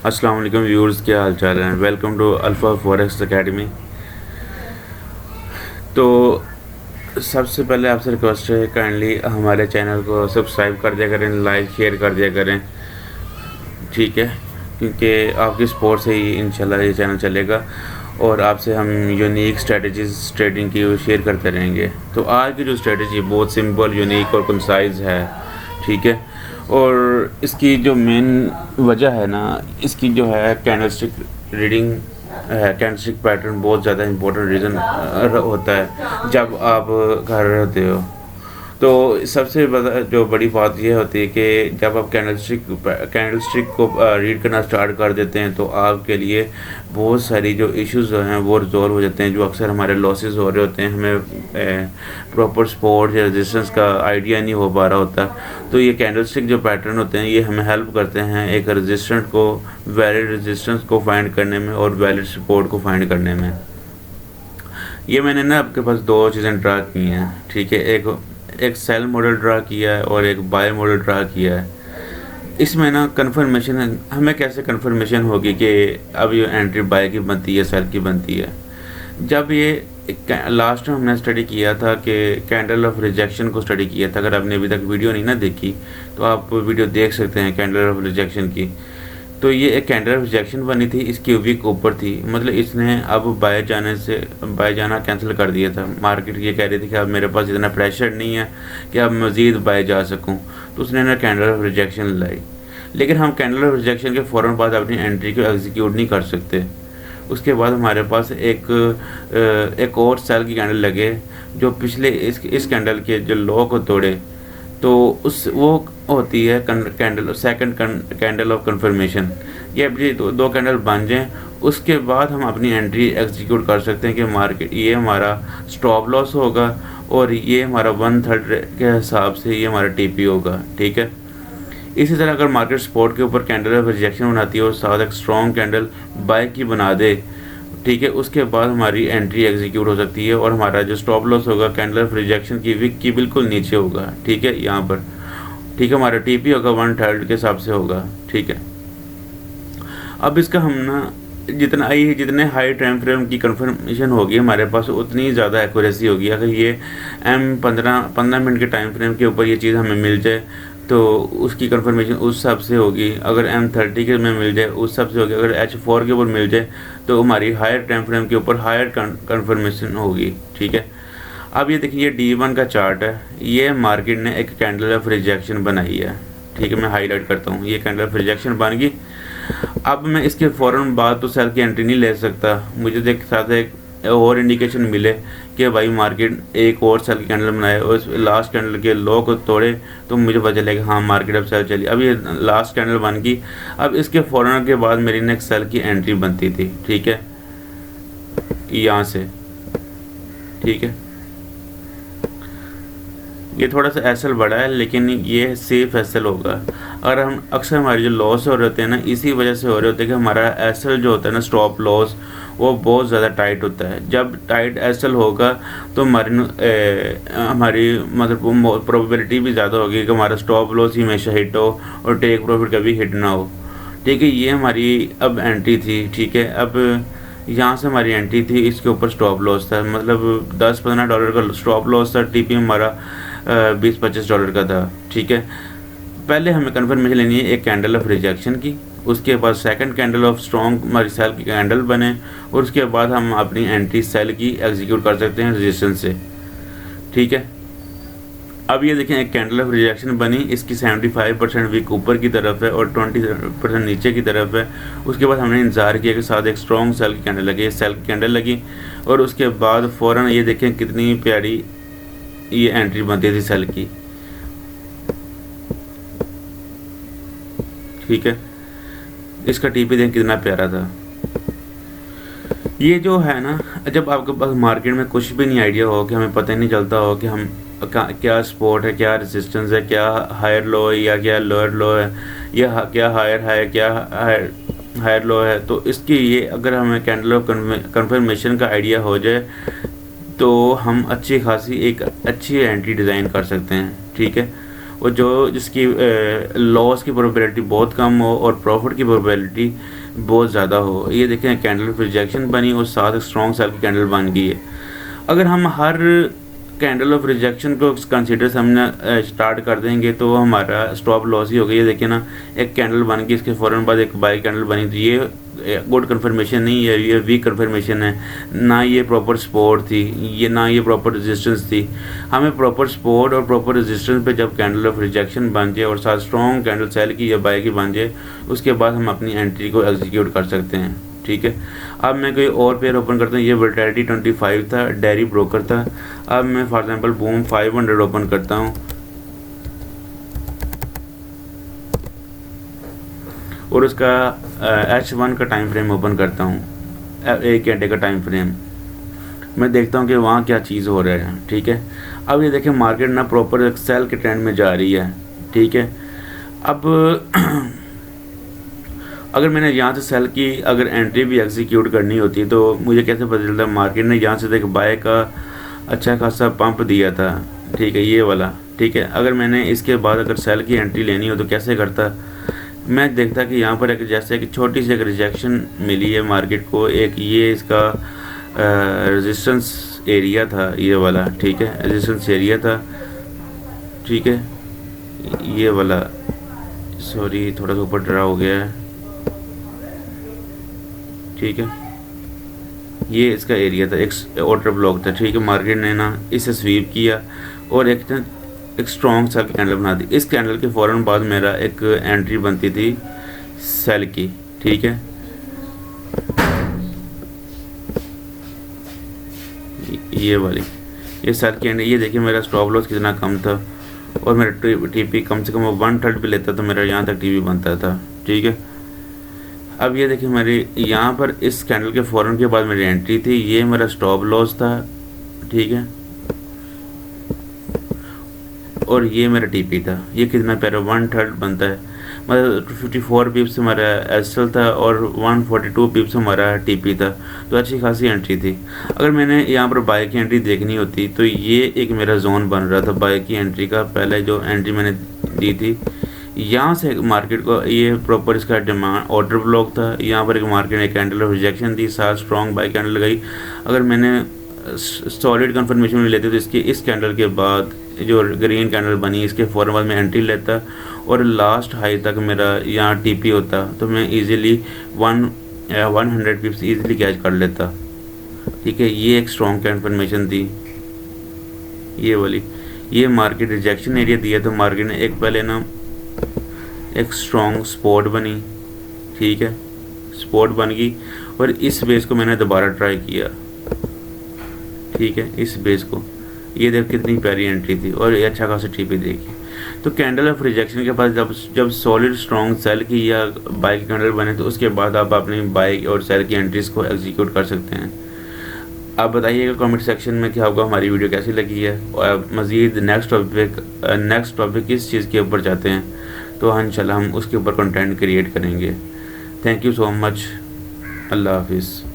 अस्सलाम वालेकुम व्यूअर्स, क्या हाल चाल है। Welcome to Alpha Forex Academy. तो सबसे पहले आपसे रिक्वेस्ट है, काइंडली हमारे चैनल को सब्सक्राइब कर दिया करें, लाइक शेयर कर दिया करें, ठीक है, क्योंकि आपकी सपोर्ट से ही इंशाल्लाह ये चैनल चलेगा और आपसे हम यूनिक स्ट्रेटजीज ट्रेडिंग की शेयर करते रहेंगे। तो आज की जो स्ट्रेटजी बहुत सिंपल, यूनिक और कंसाइज है, ठीक है। और इसकी जो मेन वजह है ना, इसकी जो है कैंडलस्टिक रीडिंग है, कैंडलस्टिक पैटर्न बहुत ज़्यादा इंपॉर्टेंट रीज़न होता है जब आप घर रहते हो। तो सबसे जो बड़ी बात यह होती है कि जब आप कैंडलस्टिक को रीड करना स्टार्ट कर देते हैं तो आपके लिए बहुत सारी जो इश्यूज जो हैं वो रिजॉल्व हो जाते हैं। जो अक्सर हमारे लॉसेस हो रहे होते हैं, हमें प्रॉपर सपोर्ट या रेजिस्टेंस का आइडिया नहीं हो पा रहा होता। तो ये कैंडलस्टिक जो पैटर्न होते हैं ये हमें हेल्प करते हैं एक रेजिस्टेंस को, वैलिड रेजिस्टेंस को फाइंड करने में और वैलिड सपोर्ट को फाइंड करने में। ये मैंने ना आपके पास दो चीज़ें ड्रा की हैं, ठीक है। एक सेल मॉडल ड्रा किया है और एक बाय मॉडल ड्रा किया है। इसमें ना कन्फर्मेशन हमें कैसे कन्फर्मेशन होगी कि अब ये एंट्री बाय की बनती है, सेल की बनती है। जब ये लास्ट में हमने स्टडी किया था कि कैंडल ऑफ रिजेक्शन को स्टडी किया था। अगर आपने अभी तक वीडियो नहीं ना देखी तो आप वीडियो देख सकते हैं कैंडल ऑफ रिजेक्शन की। तो ये एक कैंडल ऑफ रिजेक्शन बनी थी, इसकी वीक ऊपर थी, मतलब इसने अब बाय जाना कैंसिल कर दिया था। मार्केट ये कह रही थी कि अब मेरे पास इतना प्रेशर नहीं है कि अब मज़ीद बाय जा सकूं, तो उसने ना कैंडल ऑफ रिजेक्शन लाई। लेकिन हम कैंडल ऑफ रिजेक्शन के फ़ौरन बाद अपनी एंट्री को एग्जीक्यूट नहीं कर सकते। उसके बाद हमारे पास एक और सेल की कैंडल लगे जो पिछले इस कैंडल के जो लो को तोड़े, तो वो होती है सेकंड कैंडल ऑफ कंफर्मेशन। ये अभी दो कैंडल बन जाएं, उसके बाद हम अपनी एंट्री एग्जीक्यूट कर सकते हैं कि मार्केट ये हमारा स्टॉप लॉस होगा और ये हमारा 1/3 के हिसाब से ये हमारा टीपी होगा, ठीक है। इसी तरह अगर मार्केट सपोर्ट के ऊपर कैंडल ऑफ रिजेक्शन बनाती है और साथ एक स्ट्रॉन्ग कैंडल बाय की बना दे, ठीक है, उसके बाद हमारी एंट्री एग्जीक्यूट हो सकती है और हमारा जो स्टॉप लॉस होगा कैंडल ऑफ रिजेक्शन की विक की बिल्कुल नीचे होगा, ठीक है, यहाँ पर, ठीक है। हमारा टीपी होगा 1/3 के हिसाब से होगा, ठीक है। अब इसका हम ना जितने हाई टाइम फ्रेम की कंफर्मेशन होगी हमारे पास उतनी ज़्यादा एक्यूरेसी होगी। अगर ये M15 मिनट के टाइम फ्रेम के ऊपर ये चीज़ हमें मिल जाए तो उसकी कंफर्मेशन उस हिसाब से होगी। अगर M30 के में मिल जाए उस हिसाब से होगी। अगर H4 के ऊपर मिल जाए तो हमारी हायर टाइम फ्रेम के ऊपर हायर कंफर्मेशन होगी, ठीक है। अब ये देखिए D1 का चार्ट है, ये मार्केट ने एक कैंडल ऑफ रिजेक्शन बनाई है, ठीक है। मैं हाईलाइट करता हूँ, ये कैंडल ऑफ रिजेक्शन बन गई। अब मैं इसके फ़ौरन बाद तो सेल की एंट्री नहीं ले सकता, मुझे देख साथ एक और इंडिकेशन मिले कि भाई मार्केट एक और सेल की कैंडल बनाए और उस लास्ट कैंडल के लो को तोड़े तो मुझे पता चलेगा हाँ मार्केट अब सेल चली। अब ये लास्ट कैंडल बन गई। अब इसके फ़ौरन के बाद मेरी नेक्स्ट सेल की एंट्री बनती थी, ठीक है, यहाँ से, ठीक है। ये थोड़ा सा एसएल बड़ा है लेकिन ये सेफ एसएल होगा। और हम अक्सर हमारे जो लॉस हो रहे होते हैं ना इसी वजह से हो रहे होते हैं कि हमारा एसएल जो होता है ना, स्टॉप लॉस, वो बहुत ज़्यादा टाइट होता है। जब टाइट एसएल होगा तो हमारी मतलब प्रोबेबिलिटी भी ज़्यादा होगी कि हमारा स्टॉप लॉस ही हमेशा हिट हो और टेक प्रॉफिट कभी हिट ना हो, ठीक है। ये हमारी अब एंट्री थी, ठीक है। अब यहाँ से हमारी एंट्री थी, इसके ऊपर स्टॉप लॉस था, मतलब $10-15 का स्टॉप लॉस था। टीपी हमारा $20-25 का था, ठीक है। पहले हमें कन्फर्मेशन लेनी है एक कैंडल ऑफ रिजेक्शन की, उसके बाद सेकंड कैंडल ऑफ स्ट्रॉन्ग हमारी सेल की कैंडल बने और उसके बाद हम अपनी एंट्री सेल की एग्जीक्यूट कर सकते हैं रेजिस्टेंस से, ठीक है। अब ये देखें एक कैंडल ऑफ रिजेक्शन बनी, इसकी 75% वीक ऊपर की तरफ है और 20% नीचे की तरफ है। उसके बाद हमने इंतज़ार किया कि साथ एक स्ट्रॉन्ग सेल की कैंडल लगी, सेल की कैंडल लगी और उसके बाद फ़ौरन ये देखें कितनी प्यारी ये एंट्री बनती थी सेल की, ठीक है। इसका टीपी देख कितना प्यारा था। ये जो है ना, जब आपके पास मार्केट में कुछ भी नहीं आइडिया हो, कि हमें पता ही नहीं चलता हो कि हम क्या सपोर्ट है, क्या रेजिस्टेंस है, क्या हायर लो है या क्या लोअर लो है, या क्या हायर है, क्या हायर लो है, तो इसकी ये अगर हमें कैंडल ऑफ कंफर्मेशन का आइडिया हो जाए तो हम अच्छी खासी एक अच्छी एंट्री डिज़ाइन कर सकते हैं, ठीक है। वो जो जिसकी लॉस की प्रोबेबिलिटी बहुत कम हो और प्रॉफिट की प्रोबेबिलिटी बहुत ज़्यादा हो। ये देखें कैंडल ऑफ रिजेक्शन बनी और साथ स्ट्रॉन्ग सेल की कैंडल बन गई है। अगर हम हर कैंडल ऑफ रिजेक्शन को कंसीडर समझना स्टार्ट कर देंगे तो हमारा स्टॉप लॉस ही हो गया। ये देखिए ना, एक कैंडल बन गई, इसके फ़ौरन बाद एक बाई कैंडल बनी, तो ये गुड कंफर्मेशन नहीं है, ये वीक कंफर्मेशन है। ना ये प्रॉपर सपोर्ट थी, ये ना ये प्रॉपर रेजिस्टेंस थी। हमें प्रॉपर सपोर्ट और प्रॉपर रेजिस्टेंस पे जब कैंडल ऑफ रिजेक्शन बन जाए और साथ स्ट्रॉन्ग कैंडल सेल की या बाई की बन जाए, उसके बाद हम अपनी एंट्री को एग्जीक्यूट कर सकते हैं। ठीक है, अब मैं कोई और पेयर ओपन करता हूँ। ये वोलेटिलिटी 25 था, डेयरी ब्रोकर था। अब मैं फॉर एग्जांपल बूम 500 ओपन करता हूँ और उसका H1 का टाइम फ्रेम ओपन करता हूँ, 1 घंटे का टाइम फ्रेम। मैं देखता हूँ कि वहाँ क्या चीज़ हो रहा है। ठीक है, अब ये देखें मार्केट ना प्रॉपर सेल के ट्रेंड में जा रही है। ठीक है, अब अगर मैंने यहाँ से सेल की अगर एंट्री भी एग्जीक्यूट करनी होती तो मुझे कैसे पता चलता? मार्केट ने यहाँ से देख बाय का अच्छा खासा पंप दिया था। ठीक है, ये वाला। ठीक है, अगर मैंने इसके बाद अगर सेल की एंट्री लेनी हो तो कैसे करता? मैं देखता कि यहाँ पर एक जैसे कि छोटी सी एक रिजेक्शन मिली है मार्केट को, एक ये इसका रेजिस्टेंस एरिया था, ये वाला। ठीक है, रेजिस्टेंस एरिया था। ठीक है, ये वाला, सॉरी थोड़ा सा ऊपर ड्रा हो गया है। ठीक है, ये इसका एरिया था, एक ऑर्डर ब्लॉक था। ठीक है, मार्केट ने ना इसे स्वीप किया और एक स्ट्रॉन्ग सा कैंडल बना दी। इस कैंडल के फ़ौरन बाद मेरा एक एंट्री बनती थी सेल की। ठीक है, ये वाली, ये सेल की एंट्री। ये देखिए मेरा स्टॉप लॉस कितना कम था और मेरा टीपी कम से कम 1/3 भी लेता तो मेरा यहाँ तक टीपी बनता था। ठीक है, अब ये देखिए मेरी यहाँ पर इस कैंडल के फ़ौरन के बाद मेरी एंट्री थी, ये मेरा स्टॉप लॉस था। ठीक है, और ये मेरा टीपी था। ये कितना प्यारा 1/3 बनता है, मतलब 54 पिप्स हमारा एसएल था और 142 पिप्स हमारा टीपी था। तो अच्छी खासी एंट्री थी। अगर मैंने यहाँ पर बाय की एंट्री देखनी होती तो ये एक मेरा जोन बन रहा था बाय की एंट्री का। पहले जो एंट्री मैंने दी थी यहाँ से मार्केट को, ये प्रॉपर इसका डिमांड ऑर्डर ब्लॉक था। यहाँ पर एक मार्केट ने कैंडल ऑफ रिजेक्शन दी, साथ स्ट्रॉन्ग बाय कैंडल लगाई। अगर मैंने सॉलिड कंफर्मेशन नहीं लेते तो इसके इस कैंडल के बाद जो ग्रीन कैंडल बनी इसके फ़ौरन बाद मैं एंट्री लेता और लास्ट हाई तक मेरा यहाँ टीपी होता तो मैं इजीली 100 पिप्स इजीली कैच कर लेता। ठीक है, ये एक स्ट्रॉन्ग कंफर्मेशन थी, ये वाली। ये मार्केट रिजेक्शन एरिया दिया तो मार्केट ने एक पहले ना एक स्ट्रॉन्ग सपोर्ट बनी। ठीक है, सपोर्ट बन गई और इस बेस को मैंने दोबारा ट्राई किया। ठीक है, इस बेस को, ये देख कितनी प्यारी एंट्री थी और ये अच्छा खासा टीपी देखी। तो कैंडल ऑफ रिजेक्शन के पास जब सॉलिड स्ट्रॉन्ग सेल की या बाय की कैंडल बने तो उसके बाद आप अपनी बाय और सेल की एंट्रीज को एग्जीक्यूट कर सकते हैं। आप बताइएगा कमेंट सेक्शन में क्या होगा, हमारी वीडियो कैसी लगी है और मज़ीद नेक्स्ट टॉपिक किस चीज़ के ऊपर जाते हैं तो इंशाल्लाह हम उसके ऊपर कंटेंट क्रिएट करेंगे। Thank you so much. Allah हाफिज़।